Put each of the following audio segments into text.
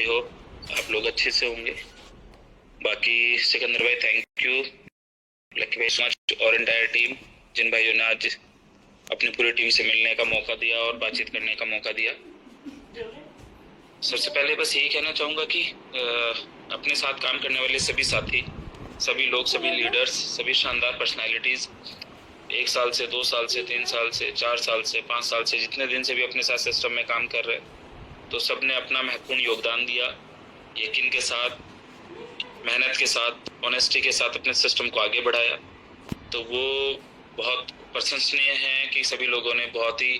I hope आप लोग अच्छे से होंगे। बाकी सिकंदर भाई थैंक यू, लकी भाई सो मच और एंटायर टीम जिन भाइयों ने आज अपनी पूरी टीम से मिलने का मौका दिया और बातचीत करने का मौका दिया। सबसे पहले बस यही कहना चाहूँगा कि अपने साथ काम करने वाले सभी साथी, सभी लोग, सभी लीडर्स, सभी शानदार पर्सनालिटीज़ 1 साल से 2 साल से 3 साल से 4 साल से 5 साल से जितने दिन से भी अपने साथ सिस्टम में काम कर रहे हैं, तो सब ने अपना महत्वपूर्ण योगदान दिया। यकीन के साथ, मेहनत के साथ, ऑनेस्टी के साथ अपने सिस्टम को आगे बढ़ाया। तो वो बहुत प्रशंसनीय है कि सभी लोगों ने बहुत ही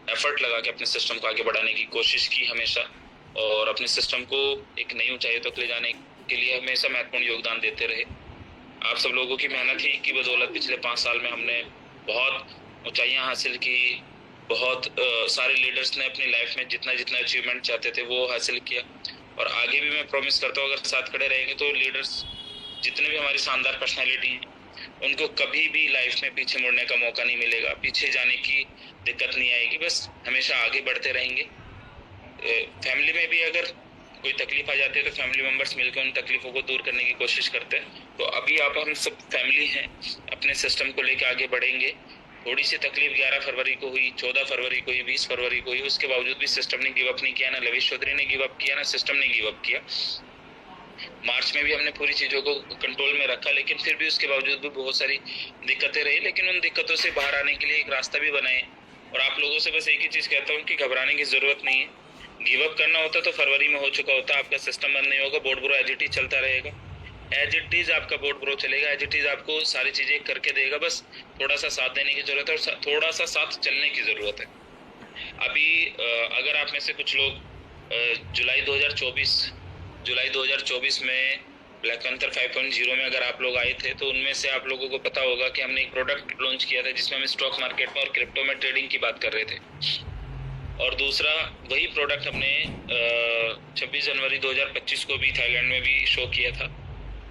एफर्ट लगा के अपने सिस्टम को आगे बढ़ाने की कोशिश की हमेशा, और अपने सिस्टम को एक नई ऊंचाई तक ले जाने के लिए हमेशा महत्वपूर्ण योगदान देते रहे। आप सब लोगों की मेहनत ही की बदौलत पिछले 5 साल में हमने बहुत ऊंचाइयां हासिल की। बहुत सारे लीडर्स ने अपनी लाइफ में जितना जितना अचीवमेंट चाहते थे वो हासिल किया, और आगे भी मैं प्रॉमिस करता हूँ अगर साथ खड़े रहेंगे तो लीडर्स जितने भी हमारी शानदार पर्सनैलिटी हैं उनको कभी भी लाइफ में पीछे मुड़ने का मौका नहीं मिलेगा, पीछे जाने की दिक्कत नहीं आएगी, बस हमेशा आगे बढ़ते रहेंगे। फैमिली में भी अगर कोई तकलीफ आ जाती है तो फैमिली मेंबर्स मिलकर उन तकलीफों को दूर करने की कोशिश करते हैं। तो अभी आप हम सब फैमिली हैं, अपने सिस्टम को लेकर आगे बढ़ेंगे। थोड़ी सी तकलीफ 11 फरवरी को हुई, 14 फरवरी को हुई, 20 फरवरी को हुई, उसके बावजूद भी सिस्टम ने गिव अप नहीं किया, ना लवेश चौधरी ने गिव अप किया, ना सिस्टम ने गिव अप किया। मार्च में भी हमने पूरी चीज़ों को कंट्रोल में रखा, लेकिन फिर भी उसके बावजूद भी बहुत सारी दिक्कतें रही, लेकिन उन दिक्कतों से बाहर आने के लिए एक रास्ता भी बनाए। और आप लोगों से बस एक ही चीज़ कहता हूँ कि घबराने की ज़रूरत नहीं है। गिव अप करना होता तो फरवरी में हो चुका होता, आपका सिस्टम बंद नहीं होगा, board bro as it is चलता रहेगा, एज इट इज आपका बोर्ड ब्रो चलेगा, एज इट इज आपको सारी चीज़ें करके देगा। बस थोड़ा सा साथ देने की ज़रूरत है और थोड़ा सा साथ चलने की ज़रूरत है। अभी अगर आप में से कुछ लोग जुलाई 2024 में ब्लैक पैंथर 5.0 में अगर आप लोग आए थे तो उनमें से आप लोगों को पता होगा कि हमने एक प्रोडक्ट लॉन्च किया था जिसमें हम स्टॉक मार्केट में और क्रिप्टो में ट्रेडिंग की बात कर रहे थे। और दूसरा वही प्रोडक्ट हमने 26 जनवरी 2025 को भी थाईलैंड में भी शो किया था।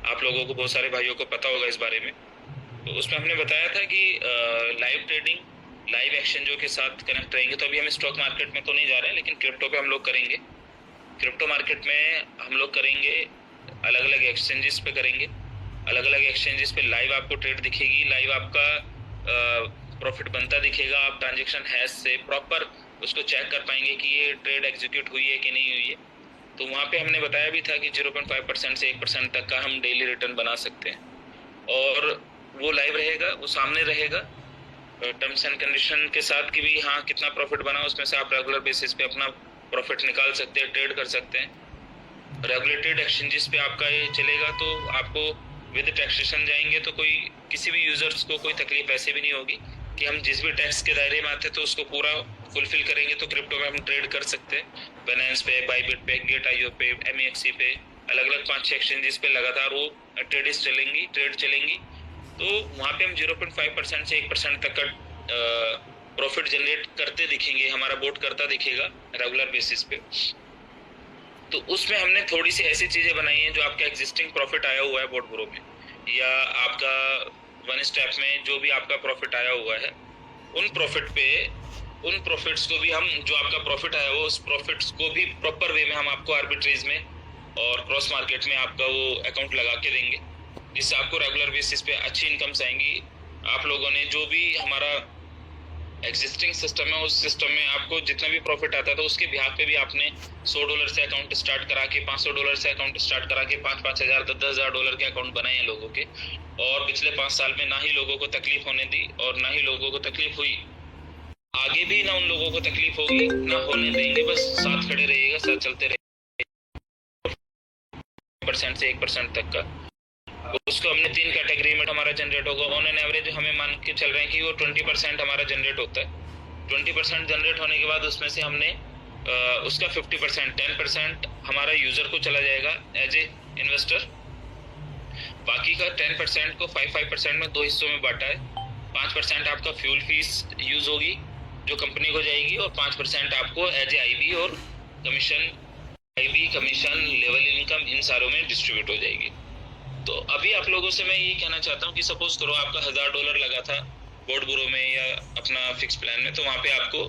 आप लोगों को, बहुत सारे भाइयों को पता होगा इस बारे में। तो उसमें हमने बताया था कि लाइव ट्रेडिंग, लाइव एक्सचेंजों के साथ कनेक्ट रहेंगे। तो अभी हम स्टॉक मार्केट में तो नहीं जा रहे हैं, लेकिन क्रिप्टो पे हम लोग करेंगे। क्रिप्टो मार्केट में हम लोग करेंगे, अलग अलग एक्सचेंजेस पे करेंगे। अलग अलग एक्सचेंजेस पे लाइव आपको ट्रेड दिखेगी, लाइव आपका प्रॉफिट बनता दिखेगा। आप ट्रांजेक्शन हैश से प्रॉपर उसको चेक कर पाएंगे कि ये ट्रेड एग्जीक्यूट हुई है कि नहीं हुई है। तो वहाँ पे हमने बताया भी था कि 0.5% से 1% तक का हम डेली रिटर्न बना सकते हैं, और वो लाइव रहेगा, वो सामने रहेगा टर्म्स एंड कंडीशन के साथ कि भी हाँ कितना प्रॉफिट बना, उसमें से आप रेगुलर बेसिस पे अपना प्रॉफिट निकाल सकते हैं, ट्रेड कर सकते हैं। रेगुलेटेड एक्सचेंजेस पे आपका ये चलेगा तो आपको विद टैक्सेशन जाएंगे तो कोई किसी भी यूजर्स को कोई तकलीफ ऐसे भी नहीं होगी कि हम जिस भी टैक्स के दायरे में आते हैं तो उसको पूरा फुलफिल करेंगे। तो क्रिप्टो में हम ट्रेड कर सकते हैं, बाइनेंस पे, बाइबिट पे, गेट.io पे, MEXC पे, अलग अलग 5-6 एक्सचेंजेस पे लगातार वो ट्रेड चलेंगी। तो वहाँ पे हम 0.5% से 1% तक का प्रॉफिट जनरेट करते दिखेंगे, हमारा बोट करता दिखेगा रेगुलर बेसिस पे। तो उसमें हमने थोड़ी सी ऐसी चीज़ें बनाई हैं जो आपका एग्जिस्टिंग प्रॉफिट आया हुआ है बोट ब्रो में, या आपका वन स्टेप में जो भी आपका प्रॉफिट आया हुआ है, उन प्रॉफिट्स को भी हम, जो आपका प्रॉफिट आया हो उस प्रॉफिट्स को भी प्रॉपर वे में हम आपको आर्बिट्रेज में और क्रॉस मार्केट में आपका वो अकाउंट लगा के देंगे, जिससे आपको रेगुलर बेसिस पे अच्छी इनकम्स आएंगी। आप लोगों ने जो भी हमारा एग्जिस्टिंग सिस्टम है उस सिस्टम में आपको जितना भी प्रॉफिट आता था उसके बिहाफ पे भी आपने $100 से अकाउंट स्टार्ट करा के, $500 से अकाउंट स्टार्ट करा के 5-5 हज़ार, $10,000 के अकाउंट बनाए हैं लोगों के। और पिछले 5 साल में ना ही लोगों को तकलीफ होने दी और ना ही लोगों को तकलीफ हुई, आगे भी ना उन लोगों को तकलीफ होगी, ना होने देंगे। बस साथ खड़े रहिएगा, साथ चलते रहिएगा। 1% से 1% तक का उसको हमने 3 कैटेगरी में हमारा जनरेट होगा। ऑन एन एवरेज हमें मान के चल रहे हैं कि वो 20% हमारा जनरेट होता है। 20% जनरेट होने के बाद उसमें से हमने उसका 50%, 10% हमारा यूजर को चला जाएगा एज ए इन्वेस्टर। बाकी का 10% को 5% में 2 हिस्सों में बांटा है। 5% आपका फ्यूल फीस यूज होगी जो कंपनी को जाएगी, और 5% आपको एज ए IB और कमीशन, लेवल इनकम, इन सारों में डिस्ट्रीब्यूट हो जाएगी। तो अभी आप लोगों से मैं यही कहना चाहता हूँ कि सपोज करो आपका $1000 लगा था बोर्ड ब्रो में या अपना फिक्स प्लान में, तो वहाँ पे आपको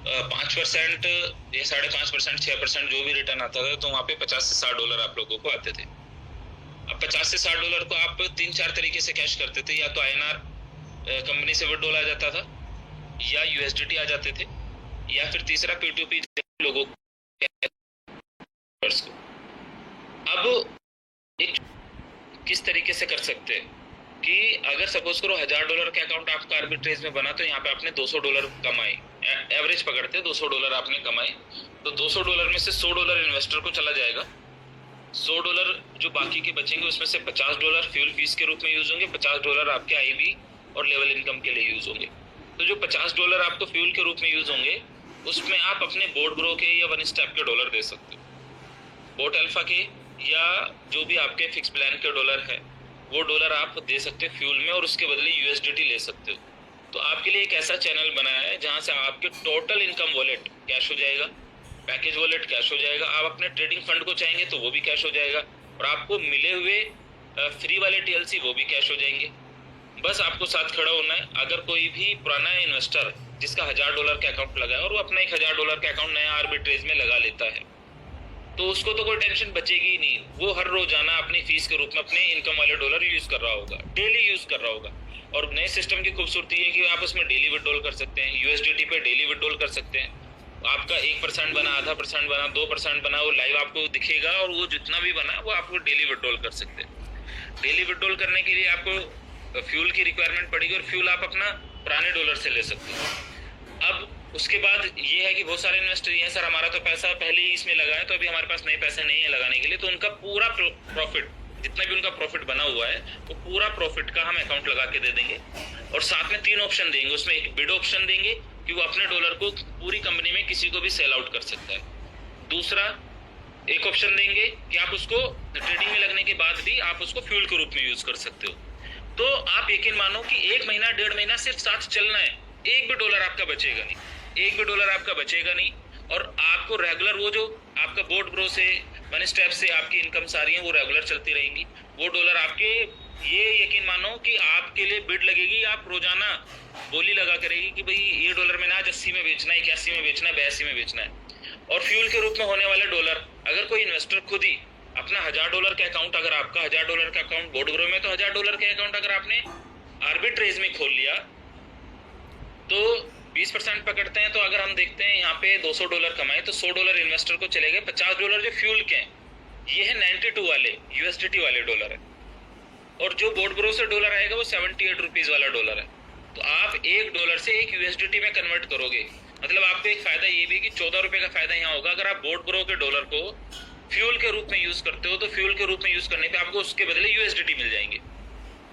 5% या 5.5%, 6% जो भी रिटर्न आता था, तो वहाँ पे $50 से $60 आप लोगों को आते थे। अब $50 से $60 को आप 3-4 तरीके से कैश करते थे। या तो INR कंपनी से विड्रॉल आ जाता था, या USDT आ जाते थे, या फिर तीसरा P2P लोगों को। अब एक किस तरीके से कर सकते हैं कि अगर सपोज करो $1000 का अकाउंट आपका आर्बिट्रेज में बना, तो यहाँ पे आपने $200 कमाए, एवरेज पकड़ते हैं $200 आपने कमाए, तो $200 में से $100 इन्वेस्टर को चला जाएगा। $100 जो बाकी के बचेंगे उसमें से $50 फ्यूल फीस के रूप में यूज होंगे, $50 आपके IB और लेवल इनकम के लिए यूज होंगे। तो जो $50 आपको फ्यूल के रूप में यूज होंगे, उसमें आप अपने बोट ब्रो के या वन स्टेप के डॉलर दे सकते हो, बोट अल्फा के या जो भी आपके फिक्स प्लान के डॉलर है, वो डॉलर आप दे सकते हो फ्यूल में, और उसके बदले USDT ले सकते हो। तो आपके लिए एक ऐसा चैनल बनाया है जहां से आपके टोटल इनकम वॉलेट कैश हो जाएगा, पैकेज वॉलेट कैश हो जाएगा, आप अपने ट्रेडिंग फंड को चाहेंगे तो वो भी कैश हो जाएगा, और आपको मिले हुए फ्री वाले TLC वो भी कैश हो जाएंगे। बस आपको साथ खड़ा होना है। अगर कोई भी पुराना इन्वेस्टर जिसका $1000 का अकाउंट लगा है और वो अपना एक $1000 का अकाउंट नया आर्बिट्रेज में लगा लेता है, तो उसको तो कोई टेंशन बचेगी ही नहीं। वो हर रोजाना अपनी फीस के रूप में अपने इनकम वाले डॉलर यूज कर रहा होगा, डेली यूज कर रहा होगा। और नए सिस्टम की खूबसूरती है कि आप उसमें डेली विड्रॉल कर सकते हैं, USDT पे डेली विड्रॉल कर सकते हैं। आपका 1% बना, आधा % बना, 2% बना, वो लाइव आपको दिखेगा, और वो जितना भी बना वो आपको डेली विड्रॉल कर सकते हैं। डेली विड्रॉल करने के लिए आपको फ्यूल की रिक्वायरमेंट पड़ेगी, और फ्यूल आप अपना पुराने डॉलर से ले सकते हो। अब उसके बाद ये है कि बहुत सारे इन्वेस्टर ये हैं, सर हमारा तो पैसा पहले ही इसमें लगा है, तो अभी हमारे पास नए पैसे नहीं है लगाने के लिए, तो उनका पूरा प्रॉफिट, जितना भी उनका प्रॉफिट बना हुआ है, वो पूरा प्रॉफिट का हम अकाउंट लगा के दे देंगे। और साथ में 3 ऑप्शन देंगे, उसमें एक बिड ऑप्शन देंगे कि वो अपने डॉलर को पूरी कंपनी में किसी को भी सेल आउट कर सकता है। दूसरा एक ऑप्शन देंगे कि आप उसको ट्रेडिंग में लगने के बाद भी आप उसको फ्यूल के रूप में यूज कर सकते हो। तो आप यकीन मानो कि 1 महीना 1.5 महीना सिर्फ साथ चलना है, एक भी डॉलर आपका बचेगा नहीं, एक भी डॉलर आपका बचेगा नहीं। और आपको रेगुलर वो जो आपका बोट ब्रो से वन स्टेप से आपकी इनकम सारी है वो रेगुलर चलती रहेंगी। वो डॉलर आपके, ये यकीन मानो कि आपके लिए बिड लगेगी, आप रोजाना बोली लगा करेगी कि भाई ये डॉलर मैंने आज 80 में बेचना है, 81 में बेचना है, 82 में बेचना है। और फ्यूल के रूप में होने वाले डॉलर, अगर कोई इन्वेस्टर खुद ही अपना $1000 का अकाउंट, अगर आपका $1000 का अकाउंट बोट ब्रो में, तो $1000 के अकाउंट अगर आपने आर्बिट्रेज में खोल लिया तो 20% पकड़ते हैं। तो अगर हम देखते हैं यहाँ पे $200 कमाए, तो $100 इन्वेस्टर को चले गए, $50 जो फ्यूल के हैं, ये है 92 वाले USDT वाले डॉलर है, और जो बोट ब्रो से डॉलर आएगा वो 78 रुपीज वाला डॉलर है। तो आप $1 से 1 USDT में कन्वर्ट करोगे, मतलब आपको एक फायदा ये भी कि 14 रुपए का फायदा यहाँ होगा। अगर आप बोट ब्रो के डॉलर को फ्यूल के रूप में यूज करते हो, तो फ्यूल के रूप में यूज करने पे आपको उसके बदले USDT मिल जाएंगे।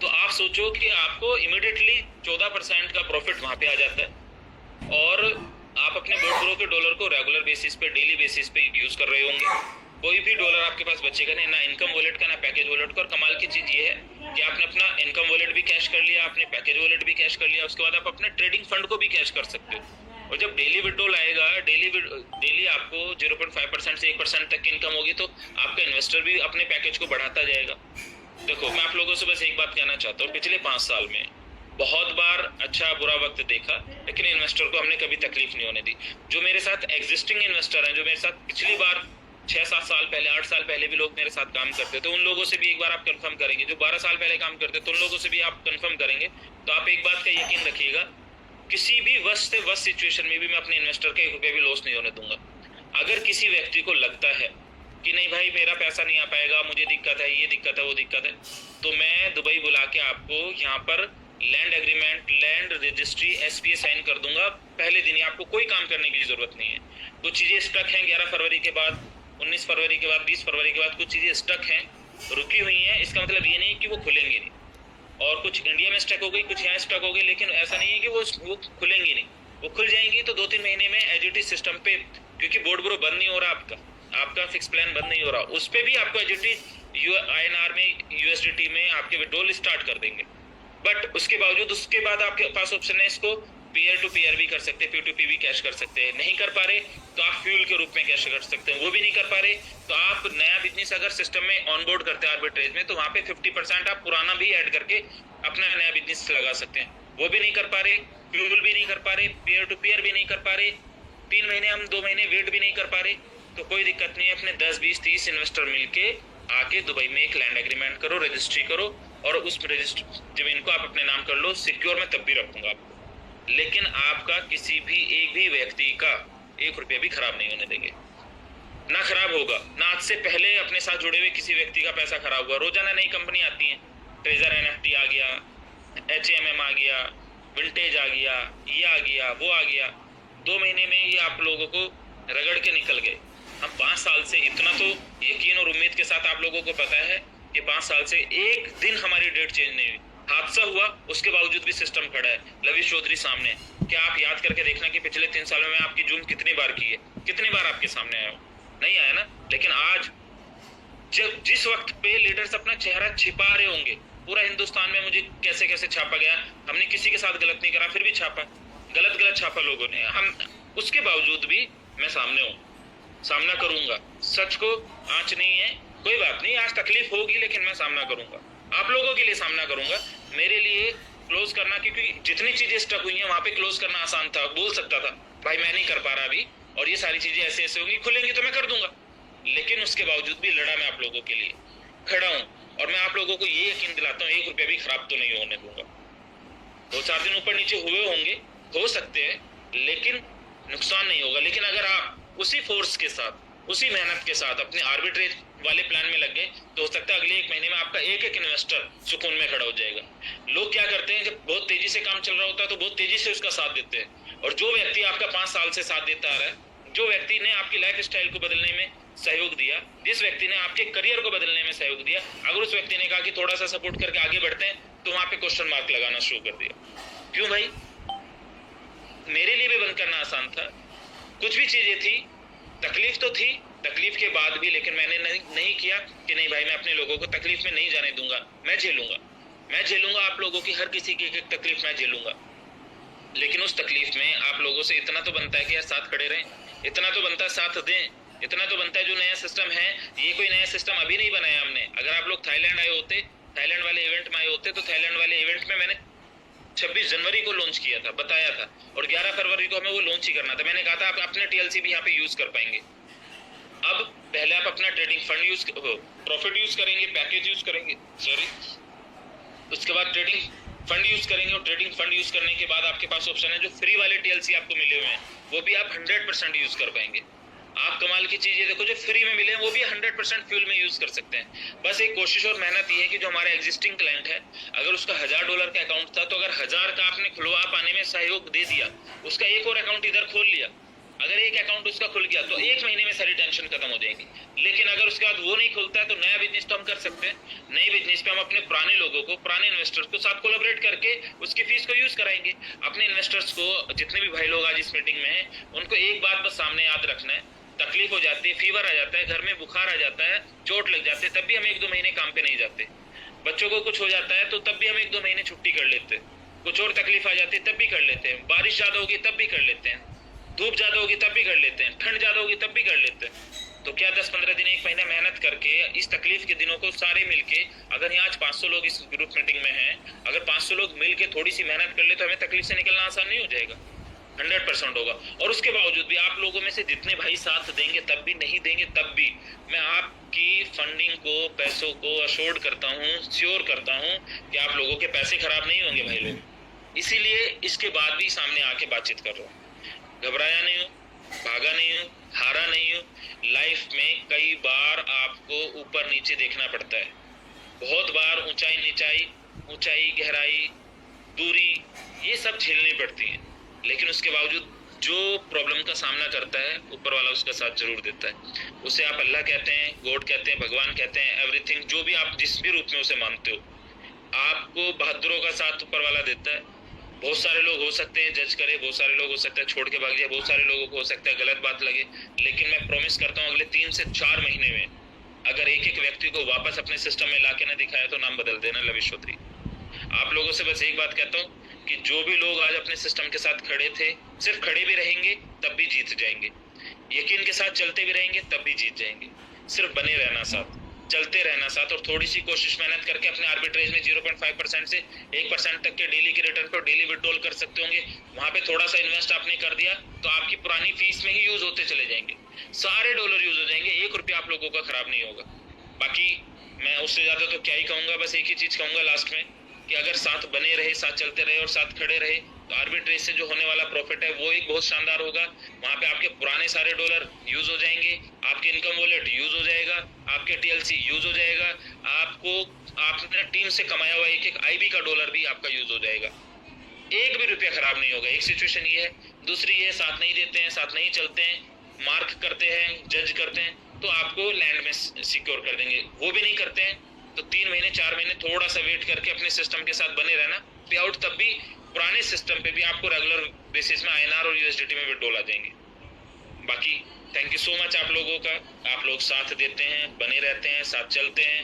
तो आप सोचो कि आपको इमीडिएटली 14% का प्रॉफिट वहां पे आ जाता है, और आप अपने बोट ब्रो के डॉलर को रेगुलर बेसिस पे, डेली बेसिस पे यूज कर रहे होंगे। कोई भी डॉलर आपके पास बचेगा नहीं, ना इनकम वॉलेट का, ना पैकेज वॉलेट का। और कमाल की चीज ये है कि आपने अपना इनकम वॉलेट भी कैश कर लिया, आपने पैकेज वॉलेट भी कैश कर लिया, उसके बाद आप अपने ट्रेडिंग फंड को भी कैश कर सकते हो। और जब डेली विड्रॉल आएगा, डेली आपको 0.5% से 1% तक की इनकम होगी, तो आपका इन्वेस्टर भी अपने पैकेज को बढ़ाता जाएगा। देखो, मैं आप लोगों से बस एक बात कहना चाहता हूँ, पिछले 5 साल में बहुत बार अच्छा बुरा वक्त देखा, लेकिन इन्वेस्टर को हमने कभी तकलीफ नहीं होने दी। जो मेरे साथ एग्जिस्टिंग इन्वेस्टर हैं, जो मेरे साथ पिछली बार 6-7 साल पहले, 8 साल पहले भी लोग मेरे साथ काम करते थे, उन लोगों से भी एक बार आप कंफर्म करेंगे। जो 12 साल पहले काम करते थे, उन लोगों से भी आप कंफर्म करेंगे, तो आप एक बात का यकीन रखिएगा, किसी भी वर्स्ट से वर्स्ट सिचुएशन में भी मैं अपने इन्वेस्टर का 1 रुपया भी लॉस नहीं होने दूंगा। अगर किसी व्यक्ति को लगता है कि नहीं भाई मेरा पैसा नहीं आ पाएगा, मुझे दिक्कत है, ये दिक्कत है, वो दिक्कत है, तो मैं दुबई बुला के आपको यहाँ पर land agreement, land registry, SPA sign कर दूंगा पहले दिन ही। आपको कोई काम करने की जरूरत नहीं है। कुछ चीजें स्टक हैं 11 फरवरी के बाद, 19 फरवरी के बाद, 20 फरवरी के बाद कुछ चीजें स्टक हैं, रुकी हुई हैं। इसका मतलब ये नहीं कि वो खुलेंगी नहीं। और कुछ इंडिया में स्टक हो गई, कुछ यहाँ स्टक हो गई, लेकिन ऐसा नहीं है कि वो खुलेंगी नहीं। वो खुल जाएंगी तो 2-3 महीने में एजिटी सिस्टम पे, क्योंकि बोर्ड ब्रो बंद नहीं हो रहा, आपका फिक्स प्लान बंद नहीं हो रहा, उस पे भी आपको एजिटी INR में, USDT में आपके विड्रॉल स्टार्ट कर देंगे। बट उसके बावजूद उसके बाद आपके पास ऑप्शन है, इसको पीयर टू पीयर भी कर सकते हैं, P2P भी कैश कर सकते हैं। नहीं कर पा रहे तो आप फ्यूल के रूप में कैश कर सकते हैं। वो भी नहीं कर पा रहे तो आप नया बिजनेस अगर सिस्टम में ऑनबोर्ड करते हैं आर्बिट्रेज में, तो वहाँ पे 50% आप पुराना भी ऐड करके अपना नया बिजनेस लगा सकते हैं। वो भी नहीं कर पा रहे, फ्यूल भी नहीं कर पा रहे, पीयर टू पीयर भी नहीं कर पा रहे, 3 महीने हम 2 महीने वेट भी नहीं कर पा रहे, तो कोई दिक्कत नहीं है, अपने 10 20 30 इन्वेस्टर मिलके आके दुबई में एक लैंड एग्रीमेंट करो, रजिस्ट्री करो, और उस रजिस्ट्री जमीन को आप अपने नाम कर लो, सिक्योर मैं तब भी रखूंगा आपको, लेकिन आपका किसी भी एक भी व्यक्ति का 1 रुपया भी खराब नहीं होने देंगे, ना खराब होगा, ना आज से पहले अपने साथ जुड़े हुए किसी व्यक्ति का पैसा खराब हुआ। रोजाना नई कंपनी आती है, ट्रेजर NFT आ गया, HMM आ गया, विंटेज आ गया, ये आ गया, वो आ गया, 2 महीने में ये आप लोगों को रगड़ के निकल गए। हम 5 साल से, इतना तो यकीन और उम्मीद के साथ आप लोगों को पता है कि 5 साल से एक दिन हमारी डेट चेंज नहीं हुई। हादसा हुआ उसके बावजूद भी सिस्टम खड़ा है। लविश चौधरी सामने, क्या आप याद करके देखना कि पिछले 3 सालों में आपकी जूम कितनी बार की है, कितनी बार आपके सामने आया हो? नहीं आया ना। लेकिन आज जब जिस वक्त पे लीडर्स अपना चेहरा छिपा रहे होंगे, पूरा हिंदुस्तान में मुझे कैसे कैसे छापा गया, हमने किसी के साथ गलत नहीं करा, फिर भी छापा, गलत छापा लोगों ने, हम उसके बावजूद भी मैं सामने हूँ, सामना करूंगा। सच को आंच नहीं है, कोई बात नहीं, आज तकलीफ होगी लेकिन मैं सामना करूंगा, आप लोगों के लिए सामना करूंगा। मेरे लिए क्लोज करना, क्योंकि जितनी चीजें स्टक हुई हैं वहां पे क्लोज करना आसान था, बोल सकता था भाई मैं नहीं कर पा रहा अभी, और ये सारी चीजें ऐसे ऐसे होंगी, खुलेंगी तो मैं कर दूंगा, लेकिन उसके बावजूद भी लड़ा मैं आप लोगों के लिए, खड़ा हूँ, और मैं आप लोगों को ये यकीन दिलाता हूँ 1 रुपया भी खराब तो नहीं होने दूंगा। 2-4 दिन ऊपर नीचे हुए होंगे, हो सकते हैं, लेकिन नुकसान नहीं होगा। लेकिन अगर आप उसी फोर्स के साथ, उसी मेहनत के साथ अपने आर्बिट्रेज वाले प्लान में लग गए, तो हो सकता है अगले 1 महीने में आपका एक एक इन्वेस्टर सुकून में खड़ा हो जाएगा। लोग क्या करते हैं, जब बहुत तेजी से काम चल रहा होता है तो बहुत तेजी से उसका साथ देते हैं, और जो व्यक्ति आपका 5 साल से साथ देता आ रहा है, जो व्यक्ति ने आपकी लाइफ स्टाइल को बदलने में सहयोग दिया, जिस व्यक्ति ने आपके करियर को बदलने में सहयोग दिया, अगर उस व्यक्ति ने कहा कि थोड़ा सा सपोर्ट करके आगे बढ़ते हैं, तो वहां पे क्वेश्चन मार्क लगाना शुरू कर दिया। क्यों भाई? मेरे लिए भी बंद करना आसान था, कुछ भी चीजें थी, तकलीफ तो थी, तकलीफ के बाद भी, लेकिन मैंने नहीं किया कि नहीं भाई मैं अपने लोगों को तकलीफ में नहीं जाने दूंगा, मैं झेलूंगा आप लोगों की हर किसी की एक तकलीफ मैं झेलूंगा। लेकिन उस तकलीफ में आप लोगों से इतना तो बनता है कि यार साथ खड़े रहें, इतना तो बनता है साथ दें, इतना तो बनता है जो नया सिस्टम है, ये कोई नया सिस्टम अभी नहीं बनाया हमने। अगर आप लोग थाईलैंड आए होते, थाईलैंड वाले इवेंट में आए होते, तो थाईलैंड वाले इवेंट में मैंने 26 जनवरी को लॉन्च किया था, बताया था, और 11 फरवरी को हमें वो लॉन्च ही करना था। मैंने कहा था आप अपने TLC भी यहाँ पे यूज कर पाएंगे। अब पहले आप अपना trading fund use, profit use करेंगे, पैकेज यूज करेंगे, सॉरी, उसके बाद ट्रेडिंग फंड यूज करेंगे, और ट्रेडिंग फंड यूज करने के बाद आपके पास ऑप्शन है जो फ्री वाले TLC आपको मिले हुए हैं, वो भी आप 100% यूज कर पाएंगे। आप कमाल की चीजें देखो, जो फ्री में मिले हैं वो भी 100% फ्यूल में यूज कर सकते हैं। बस एक कोशिश और मेहनत ये है कि जो हमारा एग्जिस्टिंग क्लाइंट है, अगर उसका $1000 का अकाउंट था, तो अगर 1000 का आपने खुलवा पाने में सहयोग दे दिया, उसका एक और अकाउंट इधर खोल लिया, अगर एक अकाउंट उसका खुल गया तो 1 महीने में सारी टेंशन खत्म हो जाएगी। लेकिन अगर उसके बाद वो नहीं खुलता है, तो नया बिजनेस तो हम कर सकते हैं, नए बिजनेस पे हम अपने पुराने लोगों को, पुराने इन्वेस्टर्स को साथ कोलैबोरेट करके उसकी फीस को यूज कराएंगे। अपने इन्वेस्टर्स को, जितने भी भाई लोग आज इस मीटिंग में हैं, उनको एक बात बस सामने याद रखना है, तकलीफ हो जाती है, फीवर आ जाता है, घर में बुखार आ जाता है, चोट लग जाती है, तब भी हम 1-2 महीने काम पे नहीं जाते। बच्चों को कुछ हो जाता है तो तब भी हम 1-2 महीने छुट्टी कर लेते हैं, कुछ और तकलीफ आ जाती है तब भी कर लेते हैं, बारिश ज्यादा होगी तब भी कर लेते हैं, धूप ज्यादा होगी तब भी कर लेते हैं, ठंड ज्यादा होगी तब भी कर लेते हैं। तो क्या 10-15 दिन, 1 महीना मेहनत करके इस तकलीफ के दिनों को सारे मिलके, अगर यहाँ आज 500 लोग इस ग्रुप मीटिंग में हैं, अगर 500 लोग मिलके थोड़ी सी मेहनत कर ले, तो हमें तकलीफ से निकलना आसान नहीं हो जाएगा? 100% होगा। और उसके बावजूद भी आप लोगों में से जितने भाई साथ देंगे, तब भी नहीं देंगे तब भी, मैं आपकी फंडिंग को, पैसों को अश्योर्ड करता हूँ, श्योर करता हूँ कि आप लोगों के पैसे खराब नहीं होंगे भाई लोग। इसीलिए इसके बाद भी सामने आके बातचीत कर रहा हूँ, घबराया नहीं हूँ, भागा नहीं हूँ, हारा नहीं हूँ। लाइफ में कई बार आपको ऊपर नीचे देखना पड़ता है, बहुत बार ऊंचाई नीचाई, ऊंचाई गहराई, दूरी, ये सब झेलनी पड़ती है। लेकिन उसके बावजूद जो प्रॉब्लम का सामना करता है, ऊपर वाला उसका साथ जरूर देता है। उसे आप अल्लाह कहते हैं, गॉड कहते हैं, भगवान कहते हैं, एवरीथिंग, जो भी आप जिस भी रूप में उसे मानते हो, आपको बहादुरों का साथ ऊपर वाला देता है। बहुत सारे लोग हो सकते हैं जज करे, बहुत सारे लोग हो सकते हैं छोड़ के भाग जाए, बहुत सारे लोगों को हो सकता है गलत बात लगे, लेकिन मैं प्रॉमिस करता हूँ अगले 3 से 4 महीने में अगर एक व्यक्ति को वापस अपने सिस्टम में लाके ना दिखाया तो नाम बदल देना लविश चौधरी। आप लोगों से बस एक बात कहता हूँ कि जो भी लोग आज अपने सिस्टम के साथ खड़े थे, सिर्फ खड़े भी रहेंगे तब भी जीत जाएंगे, यकीन के साथ चलते भी रहेंगे तब भी जीत जाएंगे। सिर्फ बने रहना साथ, चलते रहना साथ, और थोड़ी सी कोशिश मेहनत करके अपने आर्बिट्रेज में 0.5% से 1% तक के डेली के रिटर्न को डेली विड्रॉल कर सकते होंगे। वहां पे थोड़ा सा इन्वेस्ट आपने कर दिया तो आपकी पुरानी फीस में ही यूज होते चले जाएंगे, सारे डॉलर यूज हो जाएंगे, 1 रुपया आप लोगों का खराब नहीं होगा। बाकी मैं उससे ज्यादा तो क्या ही कहूंगा, बस एक ही चीज कहूंगा लास्ट में कि अगर साथ बने रहे, साथ चलते रहे और साथ खड़े रहे तो आर्बिट्रेज से जो होने वाला प्रॉफिट है वो एक बहुत शानदार होगा। वहां पे आपके पुराने सारे डॉलर यूज हो जाएंगे, आपके इनकम वॉलेट यूज हो जाएगा, आपके टीएलसी यूज हो जाएगा, आपको आपने टीम से कमाया हुआ एक एक आईबी का डॉलर भी आपका यूज हो जाएगा, 1 भी रुपया खराब नहीं होगा। एक सिचुएशन ये है। दूसरी ये, साथ नहीं देते हैं, साथ नहीं चलते हैं, मार्क करते हैं, जज करते हैं तो आपको लैंड में सिक्योर कर देंगे। वो भी नहीं करते हैं तो 3 महीने 4 महीने थोड़ा सा वेट करके अपने सिस्टम के साथ बने रहना, पे आउट तब भी पुराने सिस्टम पे भी आपको रेगुलर बेसिस में आईएनआर और यूएसडीटी में विड्रॉल आ जाएंगे। बाकी थैंक यू सो मच आप लोगों का, आप लोग साथ देते हैं, बने रहते हैं, साथ चलते हैं।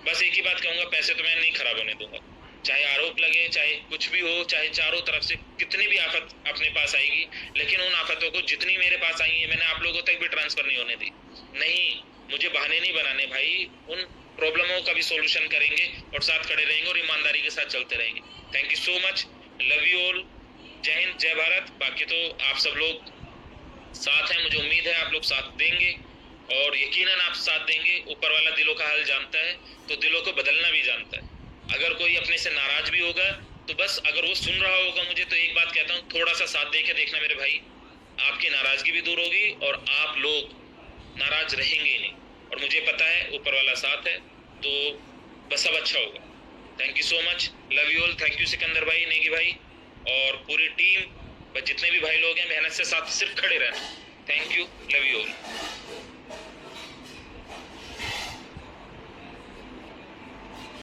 बस एक ही बात कहूंगा, पैसे तो मैं नहीं खराब होने दूंगा, चाहे आरोप लगे, चाहे कुछ भी हो, चाहे चारों तरफ से कितनी भी आफत अपने पास आएगी, लेकिन उन आफतों को जितनी मेरे पास आई है मैंने आप लोगों तक भी ट्रांसफर नहीं होने दी। नहीं, मुझे बहाने नहीं बनाने भाई, उन प्रॉब्लमों का भी सॉल्यूशन करेंगे और साथ खड़े रहेंगे और ईमानदारी के साथ चलते रहेंगे। Thank you so much, love you all, जय हिंद, जय भारत। बाकी तो आप सब लोग साथ हैं, मुझे उम्मीद है आप लोग साथ देंगे और यकीनन आप साथ देंगे। ऊपर वाला दिलों का हाल जानता है तो दिलों को बदलना भी जानता है। अगर कोई अपने से नाराज भी होगा तो बस अगर वो सुन रहा होगा मुझे तो एक बात कहता हूँ, थोड़ा सा साथ दे के देखना मेरे भाई, आपकी नाराजगी भी दूर होगी और आप लोग नाराज रहेंगे ही नहीं। और मुझे पता है ऊपर वाला साथ है तो बस सब अच्छा होगा। Thank you so much, love you all. Thank you Sikandar भाई, नेगी भाई और पूरी टीम, बस जितने भी भाई लोग हैं मेहनत से साथ सिर्फ खड़े रहना। Thank you, love you all.